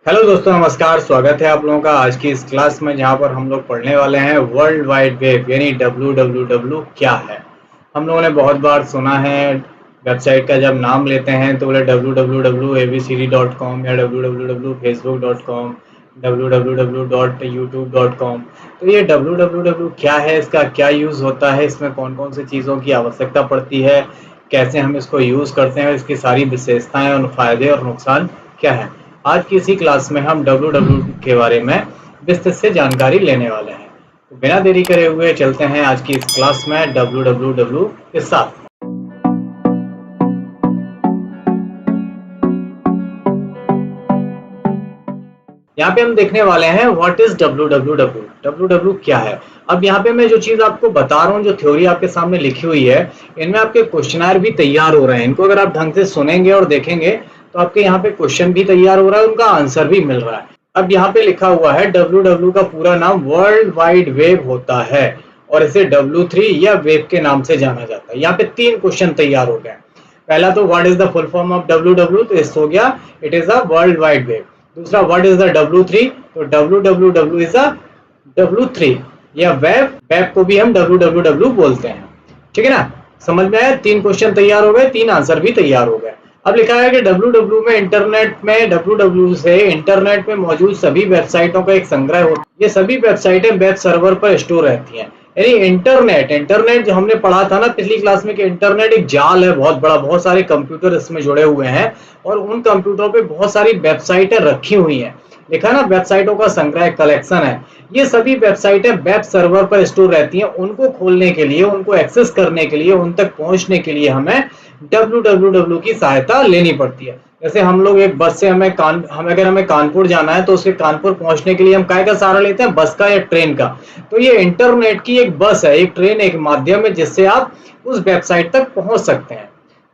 Hello दोस्तों, नमस्कार। स्वागत है आप लोगों का आज की इस क्लास में, जहां पर हम लोग पढ़ने वाले हैं वर्ल्ड वाइड वेब यानी WWW क्या है। हम लोगों ने बहुत बार सुना है, वेबसाइट का जब नाम लेते हैं तो बोले www.abcd.com या www.facebook.com, www.youtube.com। तो ये www क्या है, इसका क्या यूज़ होता है, इसमें कौन कौन सी चीज़ों की आवश्यकता पड़ती है, कैसे हम इसको यूज़ करते हैं, इसकी सारी विशेषताएं और फायदे और नुकसान क्या है। आज की इसी क्लास में हम WWW के बारे में विस्तृत से जानकारी लेने वाले हैं। तो बिना देरी करे हुए चलते हैं आज की इस क्लास में WWW के साथ। यहाँ पे हम देखने वाले हैं व्हाट इज WWW। WWW क्या है। अब यहाँ पे मैं जो चीज आपको बता रहा हूँ, जो थ्योरी आपके सामने लिखी हुई है, इनमें आपके क्वेश्चनर भी तैयार हो रहे हैं। इनको अगर आप ढंग से सुनेंगे और देखेंगे तो आपके यहाँ पे क्वेश्चन भी तैयार हो रहा है, उनका आंसर भी मिल रहा है। अब यहाँ पे लिखा हुआ है WWW का पूरा नाम वर्ल्ड वाइड वेब होता है और इसे W3 या वेब के नाम से जाना जाता है। यहाँ पे 3 क्वेश्चन तैयार हो गए। पहला तो what is the full form of WWW, तो इस हो गया it is a world wide web. दूसरा व्हाट इज द W3, तो WWW इज अ W3 या वेब को भी हम WWW बोलते हैं। ठीक है ना, समझ में आया। 3 क्वेश्चन तैयार हो गए, 3 आंसर भी तैयार हो गए। अब लिखा है कि WWW में WWW से इंटरनेट में मौजूद सभी वेबसाइटों का एक संग्रह होता है। ये सभी वेबसाइटें वेब सर्वर पर स्टोर रहती हैं। यानी इंटरनेट जो हमने पढ़ा था ना पिछली क्लास में कि इंटरनेट एक जाल है बहुत बड़ा, बहुत सारे कंप्यूटर इसमें जुड़े हुए हैं और उन कंप्यूटरों पे बहुत सारी वेबसाइटें रखी हुई हैं। लिखा ना, वेबसाइटों का संग्रह, कलेक्शन है। ये सभी वेबसाइटें वेब सर्वर पर स्टोर रहती हैं। उनको खोलने के लिए, उनको एक्सेस करने के लिए, उन तक पहुंचने के लिए हमें WWW की सहायता लेनी पड़ती है। जैसे हम लोग एक बस से अगर हमें कानपुर जाना है तो उसके कानपुर पहुंचने के लिए हम काय का सहारा लेते हैं, बस का या ट्रेन का। तो ये इंटरनेट की एक बस है, एक ट्रेन, एक माध्यम है जिससे आप उस वेबसाइट तक पहुंच सकते हैं।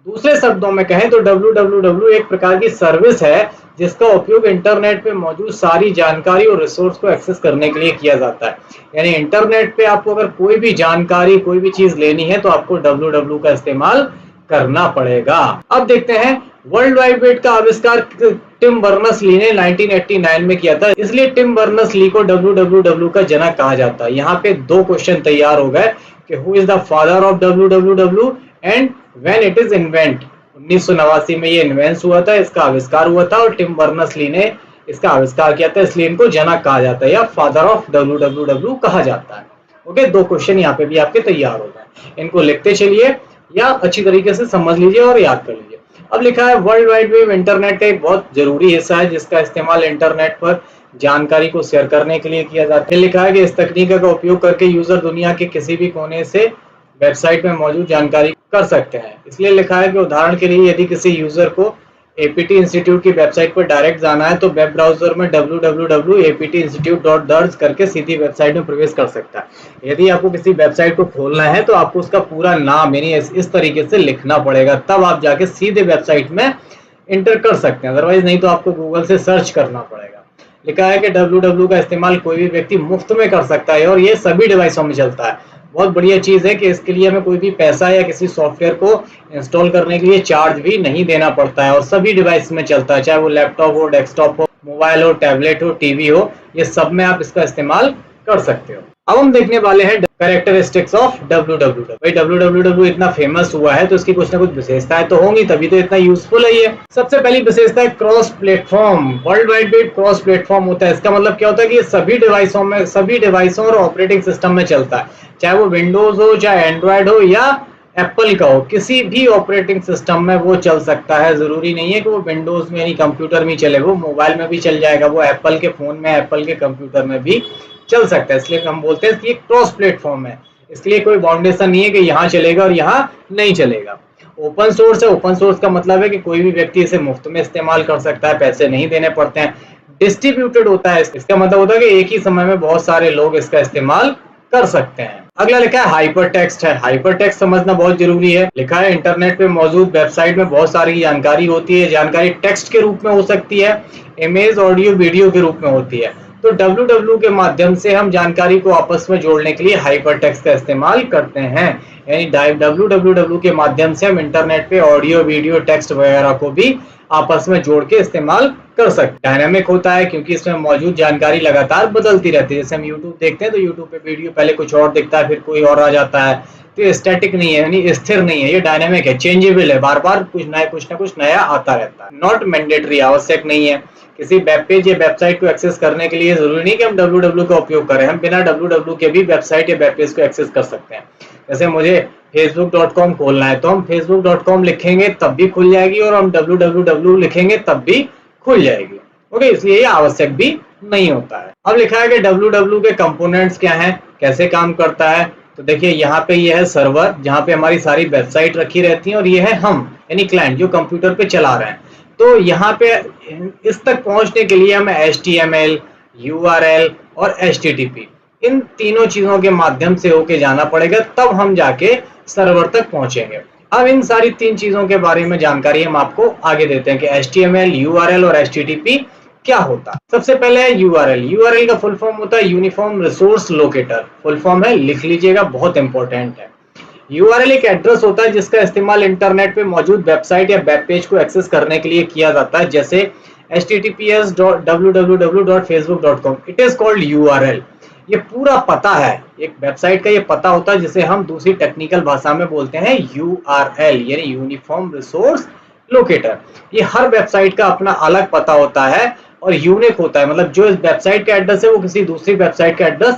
दूसरे शब्दों में कहें तो WWW एक प्रकार की सर्विस है जिसका उपयोग इंटरनेट पे मौजूद सारी जानकारी और रिसोर्स को एक्सेस करने के लिए किया जाता है। यानी इंटरनेट पे आपको अगर कोई भी जानकारी, कोई भी चीज लेनी है तो आपको WWW का इस्तेमाल करना पड़ेगा। अब देखते हैं, वर्ल्ड वाइड वेब का आविष्कार टिम बर्नर्स-ली ने 1989 में किया था, इसलिए टिम बर्नर्स-ली को WWW का जनक कहा जाता है। यहाँ पे 2 क्वेश्चन तैयार हो गए कि who is the father of WWW and when it is invent. 1989 में ये इन्वेंट हुआ था, इसका आविष्कार हुआ था और टिम बर्नर्स-ली ने इसका आविष्कार किया था, इसलिए इनको जनक कहा जाता है या फादर ऑफ WWW कहा जाता है। ओके, 2 क्वेश्चन यहाँ पे भी आपके तैयार हो गए। इनको लिखते चलिए या अच्छी तरीके से समझ लीजिए और याद कर लीजिए। अब लिखा है वर्ल्ड वाइड वेब इंटरनेट का एक बहुत जरूरी हिस्सा है जिसका इस्तेमाल इंटरनेट पर जानकारी को शेयर करने के लिए किया जाता है। लिखा है कि इस तकनीक का उपयोग करके यूजर दुनिया के किसी भी कोने से वेबसाइट में मौजूद जानकारी कर सकते हैं। इसलिए लिखा है कि उदाहरण के लिए यदि किसी यूजर को APT इंस्टीट्यूट की वेबसाइट पर डायरेक्ट जाना है तो वेब ब्राउजर में www.aptinstitute दर्ज करके सीधी वेबसाइट में प्रवेश कर सकता है। यदि आपको किसी वेबसाइट को खोलना है तो आपको उसका पूरा नाम यानी इस तरीके से लिखना पड़ेगा, तब आप जाके सीधे वेबसाइट में इंटर कर सकते हैं, अदरवाइज नहीं तो आपको गूगल से सर्च करना पड़ेगा। लिखा है कि WWW का इस्तेमाल कोई भी व्यक्ति मुफ्त में कर सकता है और ये सभी डिवाइसों में चलता है। बहुत बढ़िया चीज है कि इसके लिए हमें कोई भी पैसा या किसी सॉफ्टवेयर को इंस्टॉल करने के लिए चार्ज भी नहीं देना पड़ता है और सभी डिवाइस में चलता है, चाहे वो लैपटॉप हो, डेस्कटॉप हो, मोबाइल हो, टैबलेट हो, टीवी हो, ये सब में आप इसका इस्तेमाल कर सकते हो। अब हम देखने वाले हैं कैरेक्टरिस्टिक्स ऑफ WWW। भाई WWW इतना फेमस हुआ है तो इसकी कुछ ना कुछ विशेषताएं तो होंगी, तभी तो इतना यूजफुल है ये। सबसे पहली विशेषता है cross platform. World wide web cross platform होता है। इसका मतलब क्या होता है कि ये सभी डिवाइसों और ऑपरेटिंग सिस्टम में चलता है, चाहे वो विंडोज हो, चाहे एंड्रॉयड हो या एप्पल का हो, किसी भी ऑपरेटिंग सिस्टम में वो चल सकता है। जरूरी नहीं है कि वो विंडोज में यानी कंप्यूटर में चले, वो मोबाइल में भी चल जाएगा, वो एप्पल के फोन में, एप्पल के कंप्यूटर में भी चल सकता है। इसलिए हम बोलते हैं कि ये क्रॉस प्लेटफॉर्म है। इसके लिए कोई बाउंडेशन नहीं है कि यहाँ चलेगा और यहाँ नहीं चलेगा। ओपन सोर्स है। ओपन सोर्स का मतलब है कि कोई भी व्यक्ति इसे मुफ्त में इस्तेमाल कर सकता है, पैसे नहीं देने पड़ते हैं। डिस्ट्रीब्यूटेड होता है। इसका मतलब होता है कि एक ही समय में बहुत सारे लोग इसका इस्तेमाल कर सकते हैं। अगला लिखा है हाइपर टेक्स्ट है। हाइपर टेक्स्ट समझना बहुत जरूरी है। लिखा है इंटरनेट पे मौजूद वेबसाइट में बहुत सारी जानकारी होती है। जानकारी टेक्स्ट के रूप में हो सकती है, इमेज, ऑडियो, वीडियो के रूप में होती है। तो www के माध्यम से हम जानकारी को आपस में जोड़ने के लिए हाइपरटेक्स्ट का इस्तेमाल करते हैं। यानी www के माध्यम से हम इंटरनेट पे ऑडियो, वीडियो, टेक्स्ट वगैरह को भी आपस में जोड़ के इस्तेमाल कर सकते हैं। डायनामिक होता है क्योंकि इसमें मौजूद जानकारी लगातार बदलती रहती है। जैसे हम यूट्यूब देखते हैं तो यूट्यूब पे वीडियो पहले कुछ और दिखता है, फिर कोई और आ जाता है। तो ये स्टैटिक नहीं है, यानी स्थिर नहीं है, ये डायनामिक है, चेंजेबल है, बार बार कुछ ना कुछ नया आता रहता है। नॉट मैंडेटरी, आवश्यक नहीं है। किसी वेब पेज या वेबसाइट को एक्सेस करने के लिए जरूरी नहीं कि हम www का उपयोग करें, हम बिना www के भी वेबसाइट या वेब पेज को एक्सेस कर सकते हैं। जैसे मुझे facebook.com खोलना है तो हम facebook.com लिखेंगे तब भी खुल जाएगी, और हम www लिखेंगे तब भी खुल जाएगी। ओके, इसलिए ये आवश्यक भी नहीं होता है। अब लिखा है कि www के कंपोनेंट्स क्या हैं, कैसे काम करता है। तो देखिए यहाँ पे ये है सर्वर, जहाँ पे हमारी सारी वेबसाइट रखी रहती हैं, और ये है हम यानी क्लाइंट जो कंप्यूटर पे चला रहे हैं। तो यहाँ पे इस तक पहुंचने के लिए हमें HTML, URL और HTTP इन तीनों चीजों के माध्यम से होके जाना पड़ेगा, तब हम जाके सर्वर तक पहुंचेंगे। अब इन सारी तीन चीजों के बारे में जानकारी हम आपको आगे देते हैं कि HTML, URL और HTTP क्या होता है। सबसे पहले है URL। URL का फुल फॉर्म होता है uniform resource locator. Full form है, लिख लीजिएगा, बहुत इंपॉर्टेंट है। URL एक एड्रेस होता है जिसका इस्तेमाल इंटरनेट पे मौजूद वेबसाइट या वेब पेज को एक्सेस करने के लिए किया जाता है, जैसे https://www.facebook.com। It is called URL। ये पूरा पता है, एक वेबसाइट का ये पता होता है, जिसे हम दूसरी टेक्निकल भाषा में बोलते हैं URL यानी यूनिफॉर्म रिसोर्स लोकेटर। ये हर वेबसाइट का अपना अलग पता होता है और यूनिक होता है, मतलब जो इस वेबसाइट का एड्रेस है वो किसी दूसरी वेबसाइट का एड्रेस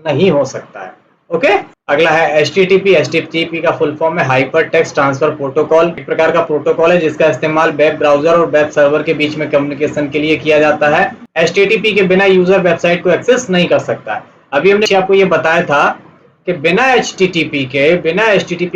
नहीं हो सकता है। ओके, अगला है HTTP। HTTP का फुल फॉर्म है हाइपर टेक्स्ट ट्रांसफर प्रोटोकॉल। एक प्रकार का प्रोटोकॉल है जिसका इस्तेमाल वेब ब्राउजर और वेब सर्वर के बीच में कम्युनिकेशन के लिए किया जाता है। HTTP के बिना यूजर वेबसाइट को एक्सेस नहीं कर सकता है। अभी हमने आपको ये बताया था कि बिना HTTP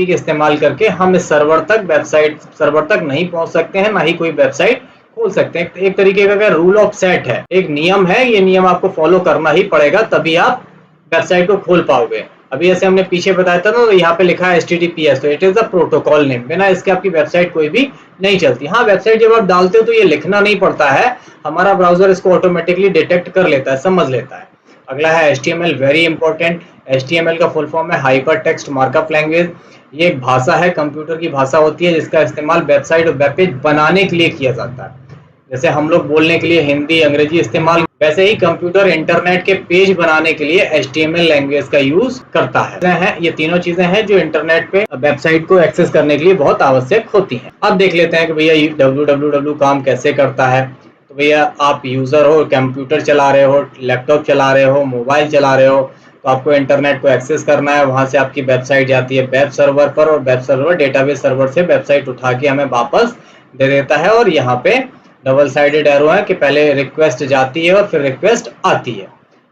के इस्तेमाल करके हम इस सर्वर तक नहीं पहुंच सकते हैं, ना ही कोई वेबसाइट खोल सकते हैं। एक तरीके का रूल ऑफ सेट है, एक नियम है, ये नियम आपको फॉलो करना ही पड़ेगा, तभी आप वेबसाइट को खोल पाओगे। अभी जैसे हमने पीछे बताया था ना, तो यहाँ पे लिखा है HTTPS, तो it is the protocol name. बिना इसके आपकी वेबसाइट कोई भी नहीं चलती। हाँ, वेबसाइट जब आप डालते हो तो ये लिखना नहीं पड़ता है, हमारा ब्राउजर इसको ऑटोमेटिकली डिटेक्ट कर लेता है, समझ लेता है। अगला है HTML, वेरी इंपॉर्टेंट। HTML का फुल फॉर्म है हाइपर टेक्स्ट मार्कअप लैंग्वेज। ये एक भाषा है, कंप्यूटर की भाषा होती है, जिसका इस्तेमाल वेबसाइट और वेब पेज बनाने के लिए किया जाता है। जैसे हम लोग बोलने के लिए हिंदी, अंग्रेजी इस्तेमाल, वैसे ही कंप्यूटर इंटरनेट के पेज बनाने के लिए HTML लैंग्वेज का यूज करता है। ये तीनों चीजें हैं जो इंटरनेट पे वेबसाइट को एक्सेस करने के लिए बहुत आवश्यक होती हैं। अब देख लेते हैं कि भैया www काम कैसे करता है। तो भैया आप यूजर हो, कंप्यूटर चला रहे हो, लैपटॉप चला रहे हो, मोबाइल चला रहे हो, तो आपको इंटरनेट को एक्सेस करना है। वहां से आपकी वेबसाइट जाती है वेब सर्वर पर, और वेब सर्वर डेटाबेस सर्वर से वेबसाइट उठा के हमें वापस दे देता है। और यहाँ पे डबल साइडेड एरो है कि पहले रिक्वेस्ट जाती है और फिर रिक्वेस्ट आती है।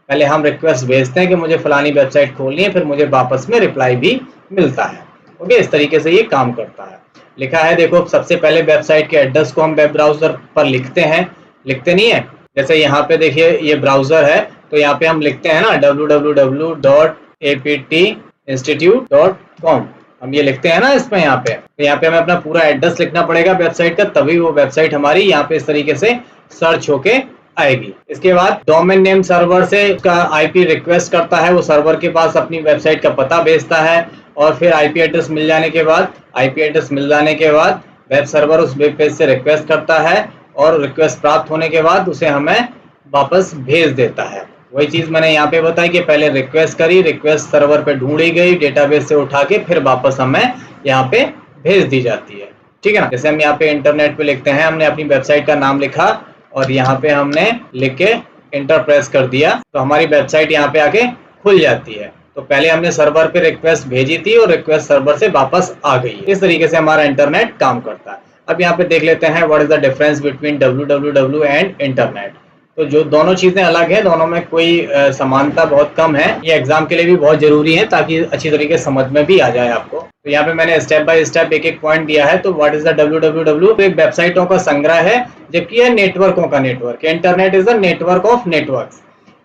पहले हम रिक्वेस्ट भेजते हैं कि मुझे फलानी वेबसाइट खोलनी है, फिर मुझे वापस में रिप्लाई भी मिलता है। ओके, इस तरीके से ये काम करता है। लिखा है, देखो, सबसे पहले वेबसाइट के एड्रेस को हम वेब ब्राउजर पर लिखते हैं, लिखते नहीं है। जैसे यहाँ पे देखिए ये ब्राउजर है, तो यहाँ पे हम लिखते हैं ना www.aptinstitute.com, हम ये लिखते हैं ना इसमें। यहाँ पे तो यहाँ पे हमें अपना पूरा एड्रेस लिखना पड़ेगा वेबसाइट का, तभी वो वेबसाइट हमारी यहाँ पे इस तरीके से सर्च होके आएगी। इसके बाद डोमेन नेम सर्वर से उसका IP रिक्वेस्ट करता है, वो सर्वर के पास अपनी वेबसाइट का पता भेजता है, और फिर IP एड्रेस मिल जाने के बाद वेब सर्वर उस वेब पेज से रिक्वेस्ट करता है, और रिक्वेस्ट प्राप्त होने के बाद उसे हमें वापस भेज देता है। वही चीज मैंने यहाँ पे बताई कि पहले रिक्वेस्ट करी, रिक्वेस्ट सर्वर पे ढूंढी गई, डेटाबेस से उठा के फिर वापस हमें यहाँ पे भेज दी जाती है। ठीक है ना। जैसे हम यहाँ पे इंटरनेट पे लिखते हैं, हमने अपनी वेबसाइट का नाम लिखा और यहाँ पे हमने लिख के इंटर प्रेस कर दिया, तो हमारी वेबसाइट यहाँ पे आके खुल जाती है। तो पहले हमने सर्वर पे रिक्वेस्ट भेजी थी और रिक्वेस्ट सर्वर से वापस आ गई। इस तरीके से हमारा इंटरनेट काम करता है। अब यहाँ पे देख लेते हैं what is the difference between www and internet. तो जो दोनों चीजें अलग हैं, दोनों में कोई समानता बहुत कम है। ये एग्जाम के लिए भी बहुत जरूरी है ताकि अच्छी तरीके से समझ में भी आ जाए आपको। तो यहाँ पे मैंने स्टेप बाय स्टेप एक एक पॉइंट दिया है। तो व्हाट इज द www, एक वेबसाइटों का संग्रह है, जबकि यह नेटवर्कों का network. Internet is the network of networks.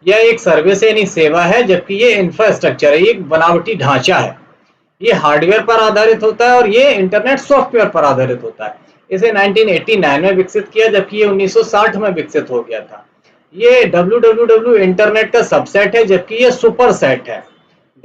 यह एक सर्विस यानी सेवा है, जबकि ये इंफ्रास्ट्रक्चर है, ये एक बनावटी ढांचा है। ये हार्डवेयर पर आधारित होता है और ये इंटरनेट सॉफ्टवेयर पर आधारित होता है। इसे 1989 में विकसित किया, जबकि ये 1960 में विकसित हो गया था। ये www इंटरनेट का सबसेट है, जबकि ये सुपर सेट है।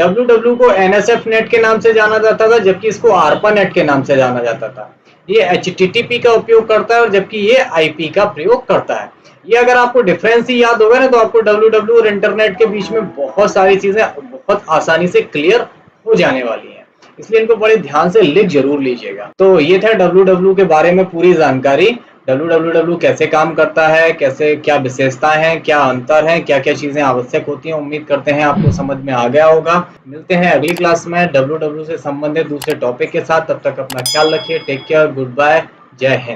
www को NSF नेट के नाम से जाना जाता था, जबकि इसको ARPA नेट के नाम से जाना जाता था। ये HTTP का उपयोग करता है और जबकि ये IP का प्रयोग करता है। ये अगर आपको डिफरेंस ही याद होगा ना, तो आपको www और इंटरनेट के बीच में बहुत सारी चीजें बहुत आसानी से क्लियर हो जाने वाली हैं। इसलिए इनको बड़े ध्यान से लिख जरूर लीजिएगा। तो ये था www के बारे में पूरी जानकारी। www कैसे काम करता है, कैसे क्या विशेषताएं हैं, क्या अंतर है, क्या क्या चीजें आवश्यक होती हैं। उम्मीद करते हैं आपको समझ में आ गया होगा। मिलते हैं अगली क्लास में www से संबंधित दूसरे टॉपिक के साथ। तब तक अपना ख्याल रखिए। टेक केयर, गुड बाय, जय हिंद।